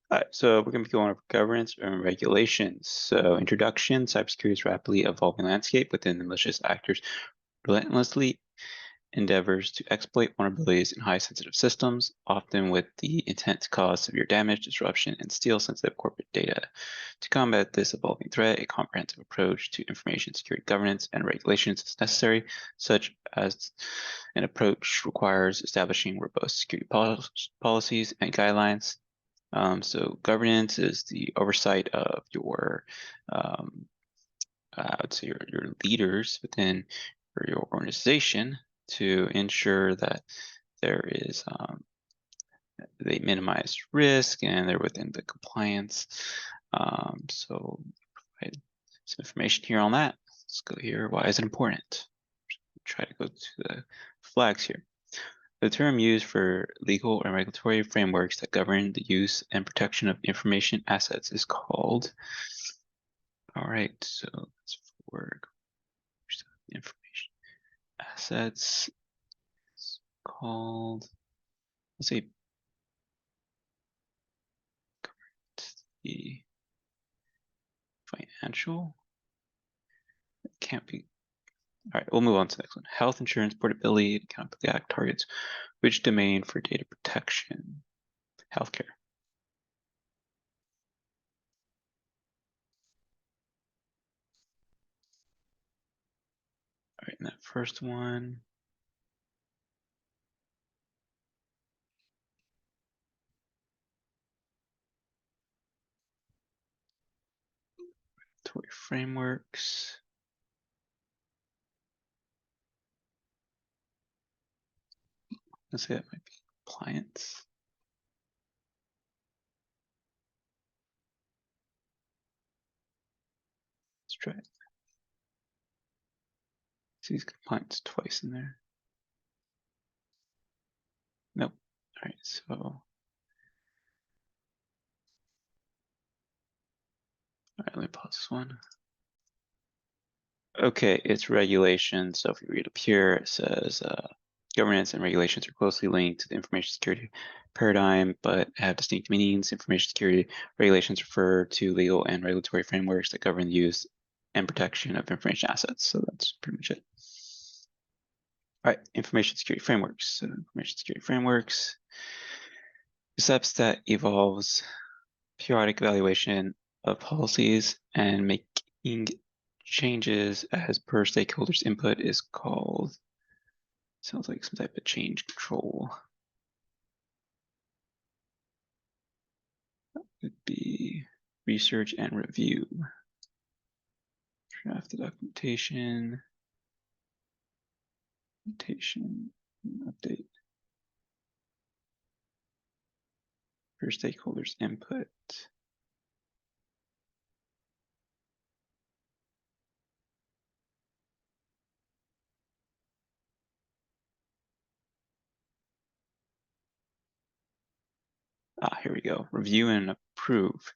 All right, so we're going to be going over governance and regulations. So introduction, cybersecurity is a rapidly evolving landscape within the malicious actors relentlessly endeavors to exploit vulnerabilities in high sensitive systems, often with the intent to cause severe damage, disruption, and steal sensitive corporate data. To combat this evolving threat, a comprehensive approach to information security governance and regulations is necessary, such as an approach requires establishing robust security policies and guidelines. So governance is the oversight of your, I would say your leaders within your organization to ensure that there is they minimize risk and they're within the compliance. So provide some information here on that. Let's go here. Why is it important? Try to go to the flags here. The term used for legal and regulatory frameworks that govern the use and protection of information assets is called. All right, so that's for information assets. It's called, let's say, the financial. It can't be. All right, we'll move on to the next one. Health insurance portability. The Act targets which domain for data protection? Healthcare. All right, in that first one, regulatory frameworks. Let's say that might be compliance. Let's try it. See compliance twice in there. Nope. All right, so all right, let me pause this one. Okay, it's regulation. So if you read up here, it says governance and regulations are closely linked to the information security paradigm, but have distinct meanings. Information security regulations refer to legal and regulatory frameworks that govern the use and protection of information assets. So that's pretty much it. All right, information security frameworks. So information security frameworks, concepts that evolves periodic evaluation of policies and making changes as per stakeholders' input is called, sounds like some type of change control. That would be research and review. Draft the documentation, update per stakeholders' input. Here we go. Review and approve.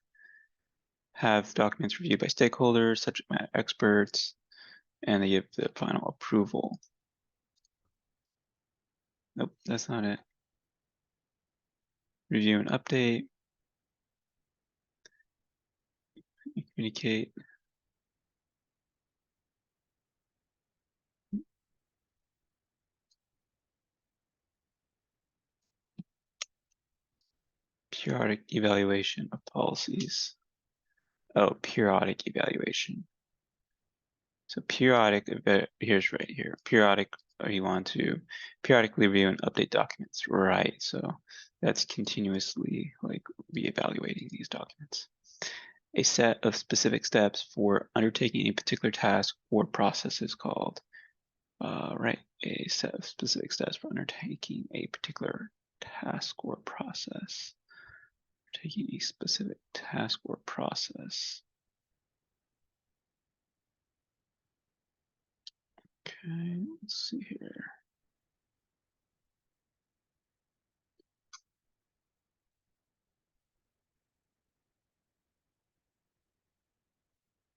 Have documents reviewed by stakeholders, subject matter experts, and they give the final approval. Nope, that's not it. Review and update. Communicate. Periodic evaluation of policies. Oh, periodic evaluation. So periodic, here's right here. Periodic, you want to periodically review and update documents, right? So that's continuously like reevaluating these documents. A set of specific steps for undertaking a particular task or process is called, right? A set of specific steps for undertaking a particular task or process. Taking a specific task or process. Okay, let's see here.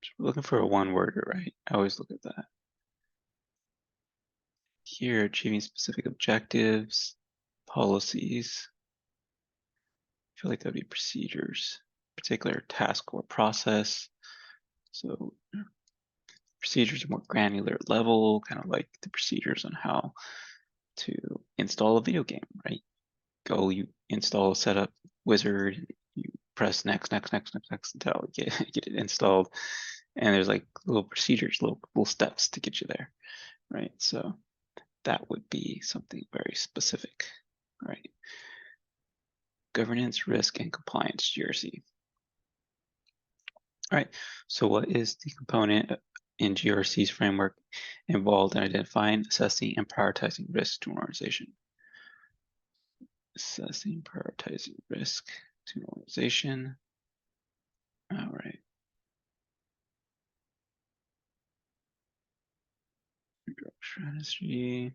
So we're looking for a one-worder, right? I always look at that. Here, achieving specific objectives, policies, feel like that'd be procedures, particular task or process. So procedures are more granular level, kind of like the procedures on how to install a video game, right? You install a setup wizard, you press next until you get it installed. And there's like little procedures, little steps to get you there, right? So that would be something very specific, right? Governance, risk, and compliance, GRC. All right, so what is the component in GRC's framework involved in identifying, assessing, and prioritizing risk to an organization? Assessing, prioritizing risk to an organization. All right. Strategy.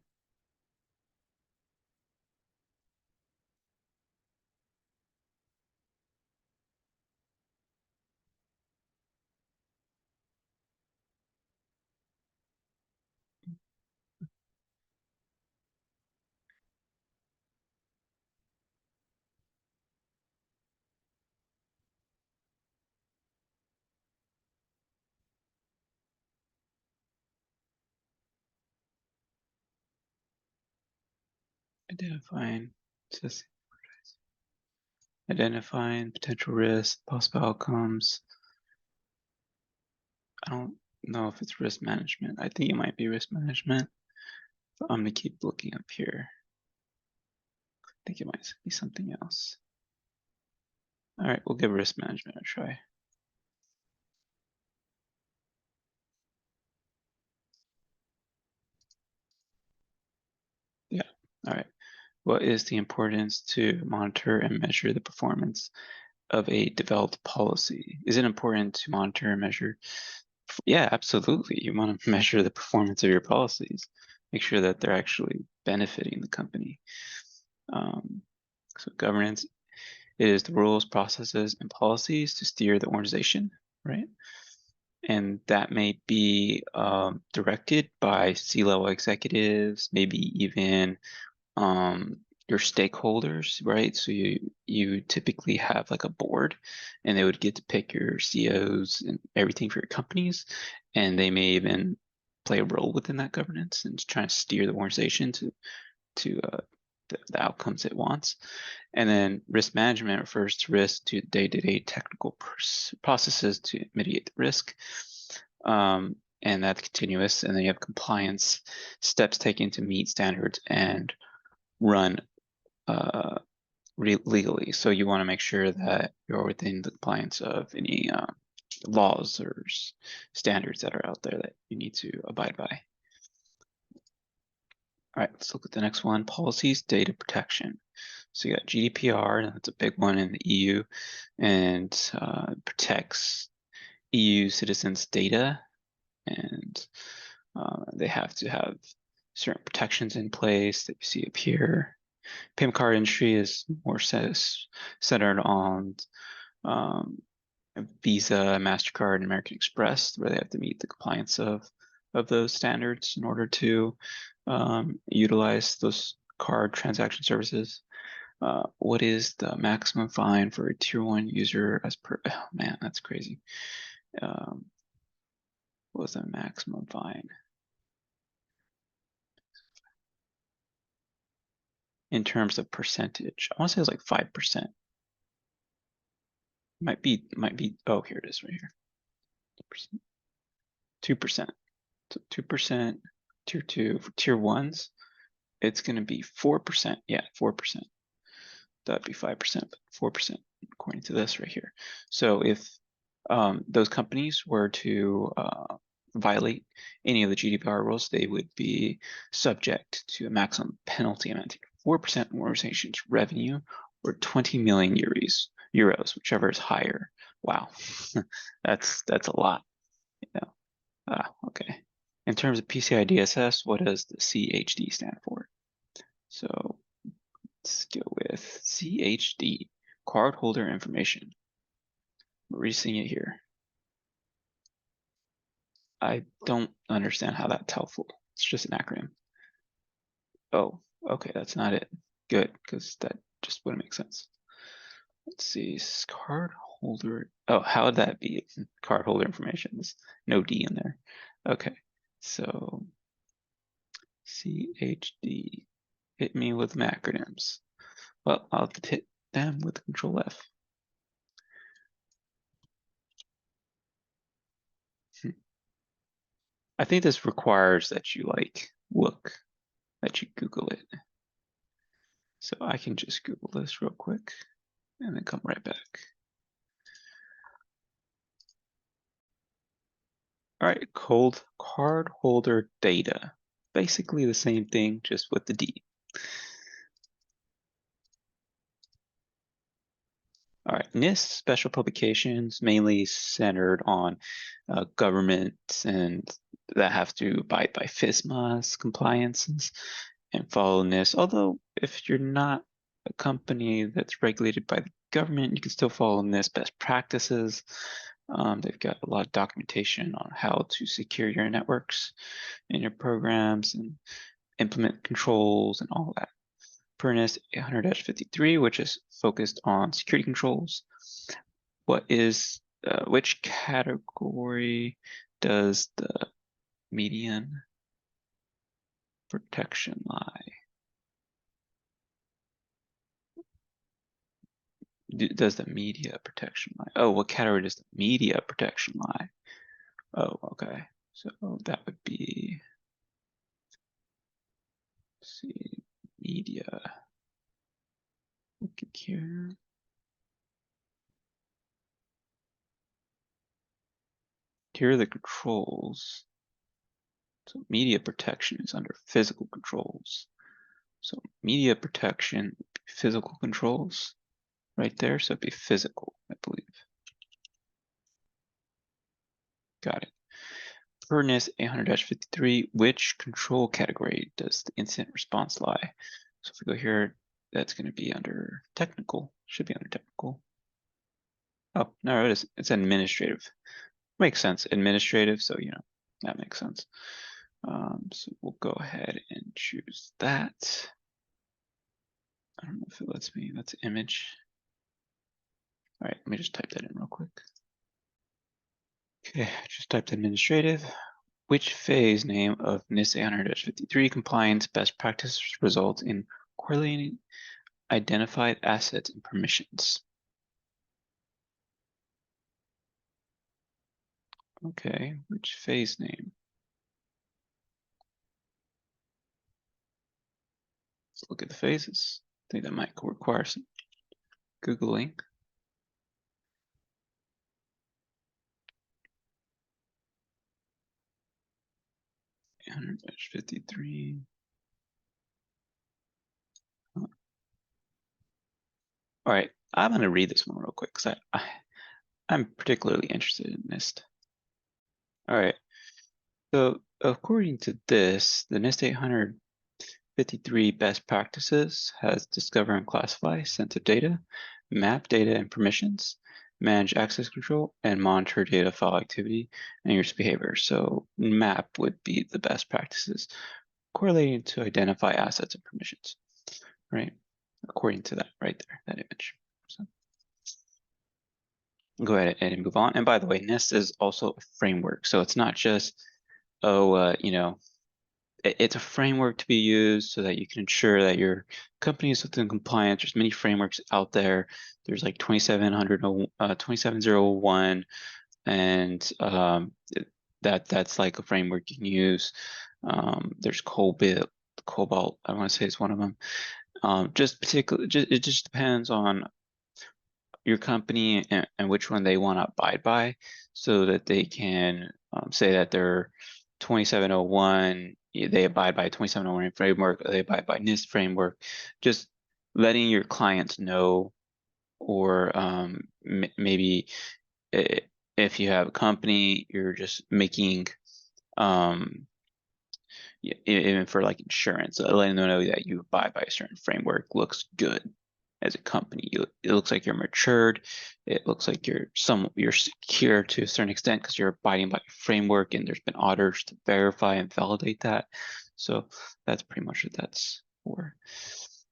Identifying, assessing, identifying potential risks, possible outcomes. I don't know if it's risk management. I think it might be risk management. But I'm gonna keep looking up here. I think it might be something else. All right, we'll give risk management a try. Yeah, all right. What is the importance to monitor and measure the performance of a developed policy? Is it important to monitor and measure? Yeah, absolutely. You want to measure the performance of your policies. Make sure that they're actually benefiting the company. So governance, it is the rules, processes, and policies to steer the organization, right? And that may be directed by C-level executives, maybe even your stakeholders, right? So you typically have like a board, and they would get to pick your CEOs and everything for your companies, and they may even play a role within that governance and try to steer the organization to the outcomes it wants. And then risk management refers to risk to day-to-day technical processes to mitigate the risk. And that's continuous. And then you have compliance, steps taken to meet standards and run legally. So you want to make sure that you're within the compliance of any laws or standards that are out there that you need to abide by. All right, let's look at the next one, policies, data protection. So you got GDPR, and that's a big one in the EU, and protects EU citizens' data, and they have to have certain protections in place that you see up here. Payment card industry is more centered on Visa, MasterCard, and American Express, where they have to meet the compliance of those standards in order to utilize those card transaction services. What is the maximum fine for a tier 1 user as per, oh man, that's crazy. What was the maximum fine? In terms of percentage, I want to say it was like 5%. Might be, oh, here it is right here. 2%. So 2%, tier 2. For tier 1s, it's going to be 4%. Yeah, 4%. That'd be 5%, but 4% according to this right here. So if those companies were to violate any of the GDPR rules, they would be subject to a maximum penalty amount of 4% of organization's revenue or 20 million euros, whichever is higher. Wow, that's a lot. You know. Okay. In terms of PCI DSS, what does the CHD stand for? So let's go with CHD, cardholder information. We're reading it here. I don't understand how that's helpful. It's just an acronym. Oh, okay, that's not it. Good, because that just wouldn't make sense. Let's see, card holder. Oh, how would that be? Card holder information. There's no D in there. Okay, so CHD. Hit me with acronyms. Well, I'll hit them with Control F. I think this requires that you that you Google it. So I can just Google this real quick and then come right back. All right, cold card holder data. Basically the same thing, just with the D. All right, NIST special publications mainly centered on governments and that have to abide by FISMA's compliances and follow NIST. Although if you're not a company that's regulated by the government, you can still follow NIST best practices. They've got a lot of documentation on how to secure your networks and your programs and implement controls and all that. Per NIST 800-53, which is focused on security controls. Which category does the median protection lie? Does the media protection lie? Oh, what category does the media protection lie? Oh, okay. So that would be, let's see, media. Look here. Here are the controls. So media protection is under physical controls. So media protection, physical controls right there. So it'd be physical, I believe. Got it. Per NIST 800-53, which control category does the incident response lie? So if we go here, that's going to be under technical, should be under technical. Oh, no, it is. It's administrative. Makes sense. Administrative, so, that makes sense. So we'll go ahead and choose that. I don't know if it lets me, that's image. All right, let me just type that in real quick. Okay, I just typed administrative. Which phase name of NIST 800-53 compliance best practice results in correlating identified assets and permissions? Okay, which phase name? Let's look at the phases. I think that might require some Googling. 800-53. All right, I'm going to read this one real quick because I'm particularly interested in NIST. All right, so according to this, the NIST 853 best practices has discover and classify sensitive data, map data and permissions, manage access control, and monitor data file activity and user behavior. So map would be the best practices correlating to identify assets and permissions, right? According to that right there, that image. So go ahead and move on. And by the way, NIST is also a framework. So it's not just, it's a framework to be used so that you can ensure that your company is within compliance. There's many frameworks out there. There's like 27001, and that's like a framework you can use. There's Cobalt, I want to say is one of them. It just depends on your company and which one they want to abide by, so that they can say that they're 2701, they abide by 2701 framework, or they abide by NIST framework. Just letting your clients know, or maybe if you have a company, you're just making even for like insurance, letting them know that you abide by a certain framework looks good as a company. It looks like you're matured. It looks like you're secure to a certain extent because you're abiding by a framework, and there's been auditors to verify and validate that. So that's pretty much what that's for.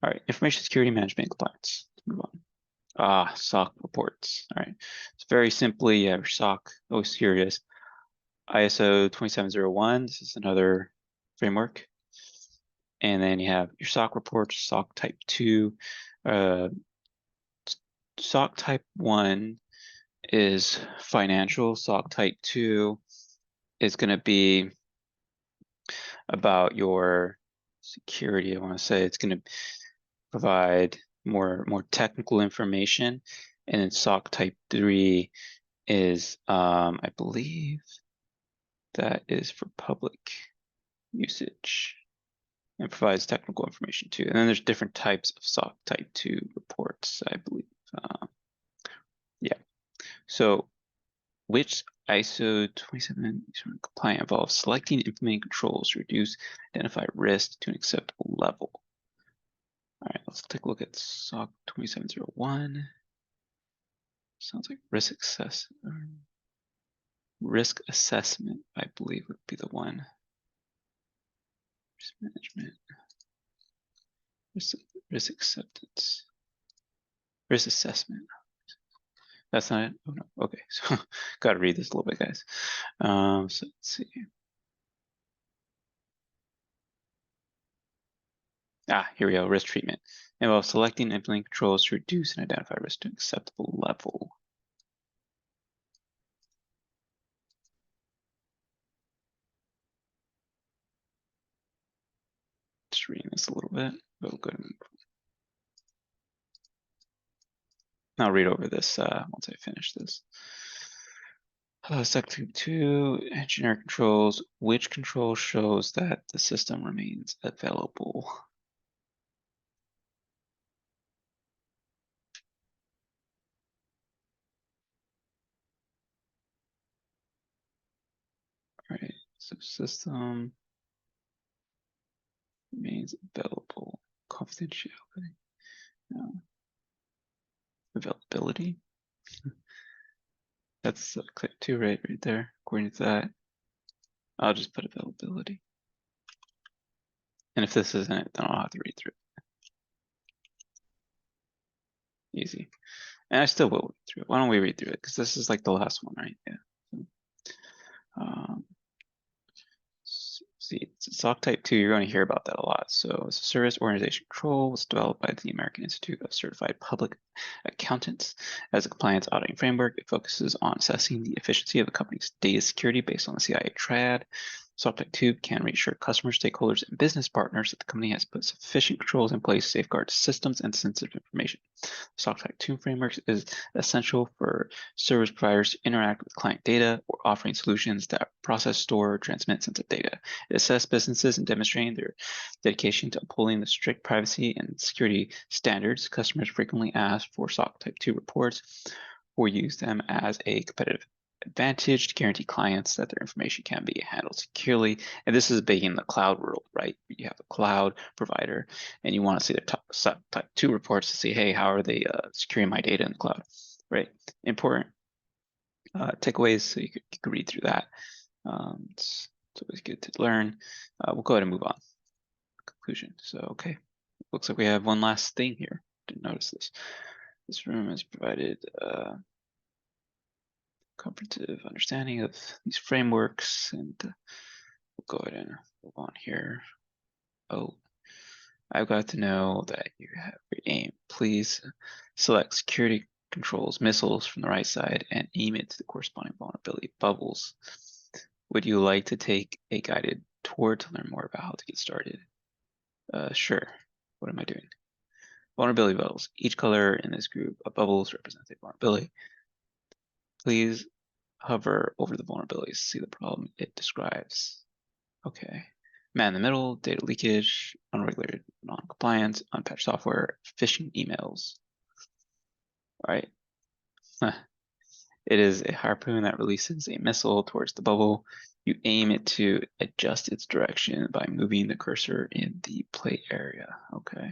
All right, information security management and compliance. Let's move on. SOC reports. All right. It's very simply, you have your SOC. Oh, here it is. ISO 27001. This is another framework. And then you have your SOC reports, SOC type 2. SOC type 1 is financial. SOC type 2 is going to be about your security. I want to say it's going to provide more technical information. And then SOC type 3 is, I believe that is for public usage and provides technical information too. And then there's different types of SOC type 2 reports, I believe. Yeah. So which ISO 27 compliant involves selecting and implementing controls to reduce identified risk to an acceptable level. All right, let's take a look at SOC 2701. Sounds like risk assessment, I believe, would be the one. Risk management, risk acceptance, risk assessment. That's not it. Oh no. Okay, so got to read this a little bit, guys. So let's see. Here we go. Risk treatment involves selecting and implementing controls to reduce and identify risk to an acceptable level. Just reading this a little bit, but we'll go ahead and I'll read over this once I finish this. Section 2, generic controls. Which control shows that the system remains available? All right, so system remains available. Confidentiality. No. Availability. That's click 2 right there. According to that, I'll just put availability. And if this isn't it, then I'll have to read through it. Easy. And I still will read through it. Why don't we read through it? Because this is like the last one, right? Yeah. See, SOC type 2, you're going to hear about that a lot. So it's a service organization control. Was developed by the American Institute of Certified Public Accountants. As a compliance auditing framework, it focuses on assessing the efficiency of a company's data security based on the CIA triad. SOC type 2 can reassure customers, stakeholders, and business partners that the company has put sufficient controls in place to safeguard systems and sensitive information. SOC type 2 frameworks is essential for service providers to interact with client data or offering solutions that process, store, transmit sensitive data. It assesses businesses and demonstrating their dedication to upholding the strict privacy and security standards. Customers frequently ask for SOC type 2 reports or use them as a competitive advantage to guarantee clients that their information can be handled securely. And this is big in the cloud world, right? You have a cloud provider and you want to see their SOC type 2 reports to see, hey, how are they securing my data in the cloud, right? Important takeaways, so you could read through that. It's always good to learn. We'll go ahead and move on. Conclusion. So, okay, looks like we have one last thing here. Didn't notice this. This room has provided comprehensive understanding of these frameworks, and we'll go ahead and move on here. Oh, I've got to know that you have your aim. Please select security controls missiles from the right side and aim it to the corresponding vulnerability bubbles. Would you like to take a guided tour to learn more about how to get started? Sure. What am I doing? Vulnerability bubbles. Each color in this group of bubbles represents a vulnerability. Please hover over the vulnerabilities to see the problem it describes. Okay. Man in the middle, data leakage, unregulated non-compliance, unpatched software, phishing emails. All right. It is a harpoon that releases a missile towards the bubble. You aim it to adjust its direction by moving the cursor in the play area. Okay.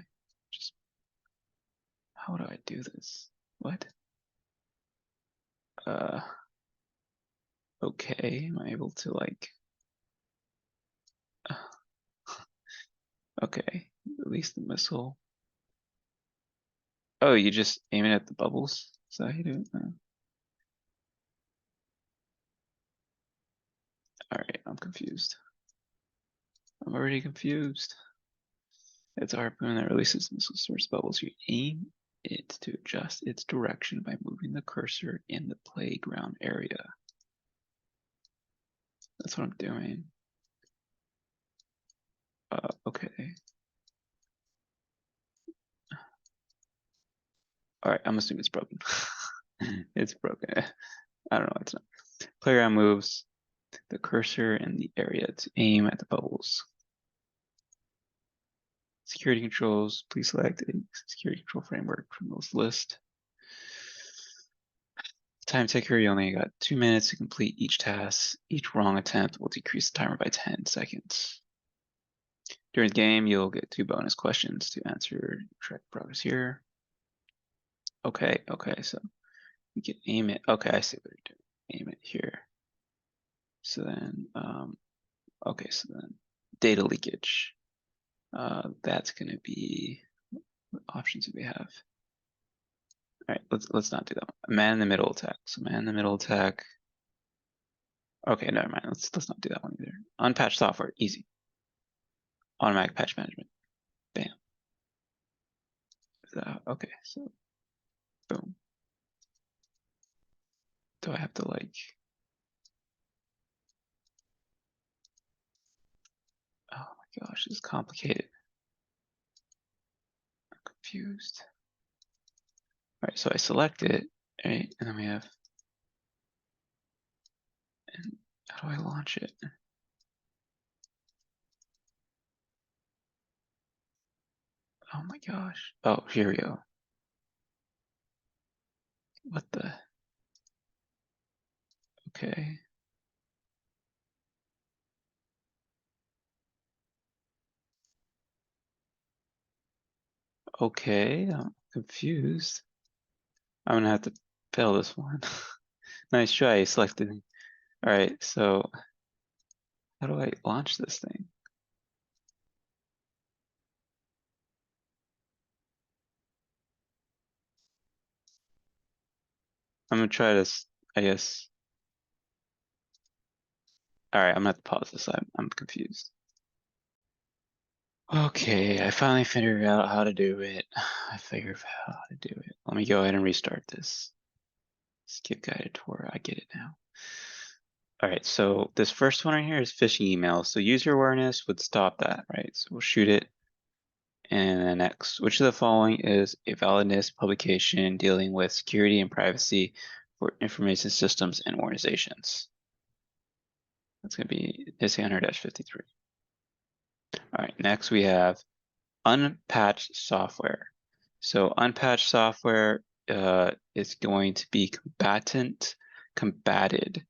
How do I do this? What? Okay, am I able to like, okay, release the missile. Oh, you just aim it at the bubbles? Is that how you do it? All right, I'm confused. I'm already confused. It's a harpoon that releases missile source bubbles. You aim it to adjust its direction by moving the cursor in the playground area. That's what I'm doing. Okay. All right, I'm assuming it's broken. It's broken. I don't know. It's not. Playground moves the cursor in the area to aim at the bubbles. Security controls. Please select a security control framework from this list. Time taker, you only got 2 minutes to complete each task. Each wrong attempt will decrease the timer by 10 seconds. During the game, you'll get 2 bonus questions to answer. Track progress here. Okay, so we can aim it. Okay, I see what you're doing. Aim it here. So then, okay, so then data leakage. That's gonna be, what options do we have? All right, let's not do that one. Man in the middle attack. So man in the middle attack. Okay, never mind. Let's not do that one either. Unpatched software, easy. Automatic patch management. Bam. Okay, so boom. Do I have to like? Oh my gosh, this is complicated. I'm confused. All right, so I select it, right, and then we have. And how do I launch it? Oh my gosh. Oh, here we go. What the? Okay. Okay, I'm confused. I'm gonna have to fail this one. Nice try, selected. All right, so how do I launch this thing? I'm gonna try this, I guess. All right, I'm gonna have to pause this. I'm confused. Okay, I finally figured out how to do it. I figured out how to do it. Let me go ahead and restart this. Skip guided tour. I get it now. All right, so this first one right here is phishing email. So user awareness would stop that, right? So we'll shoot it. And then next, which of the following is a valid NIST publication dealing with security and privacy for information systems and organizations? That's going to be NIST 800-53. All right, next we have unpatched software. So unpatched software is going to be combated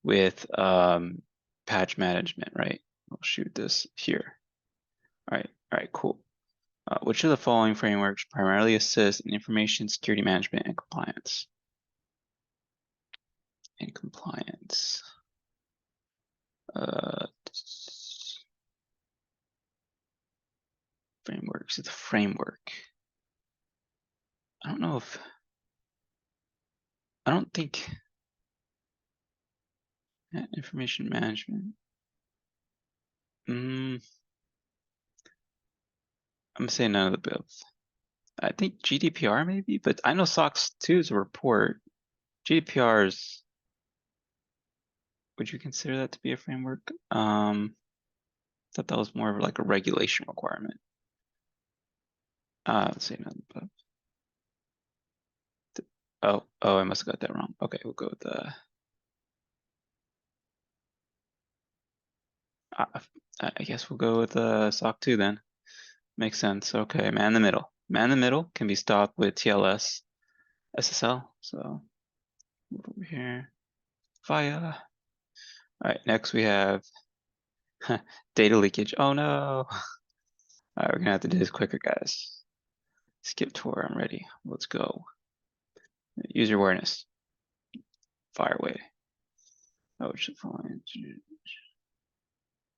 with patch management, right? We'll shoot this here. All right, cool. Which of the following frameworks primarily assist in information security management and compliance? Frameworks. It's a framework. I don't know if. I don't think. Information management. I'm gonna say none of the above. I think GDPR maybe, but I know SOX 2 is a report. GDPR is. Would you consider that to be a framework? Thought that was more of like a regulation requirement. Let's say none of the above. Oh, I must have got that wrong. Okay, we'll go with the. I guess we'll go with SOC 2 then. Makes sense. Okay, man in the middle. Man in the middle can be stopped with TLS SSL. So move over here. Via. All right, next we have data leakage. Oh no. All right, we're gonna have to do this quicker, guys. Skip tour. I'm ready. Let's go. User awareness. Fire away. Oh, should find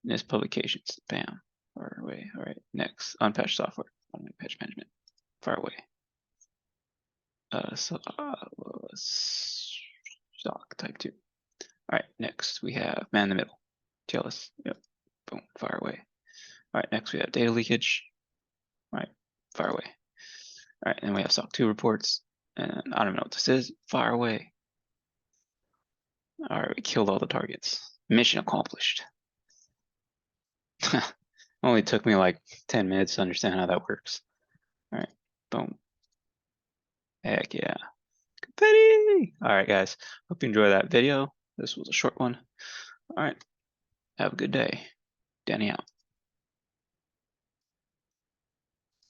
NIST publications. Bam. Fire away. All right. Next, unpatched software. Patch management. Fire away. stock type 2. All right, next we have man in the middle. TLS. Yep. Boom. Fire away. All right, next we have data leakage. All right, fire away. All right, and we have SOC 2 reports. And I don't know what this is. Fire away. All right, we killed all the targets. Mission accomplished. Only took me like 10 minutes to understand how that works. All right, boom. Heck yeah. Confetti! All right, guys. Hope you enjoyed that video. This was a short one. All right. Have a good day. Danny out.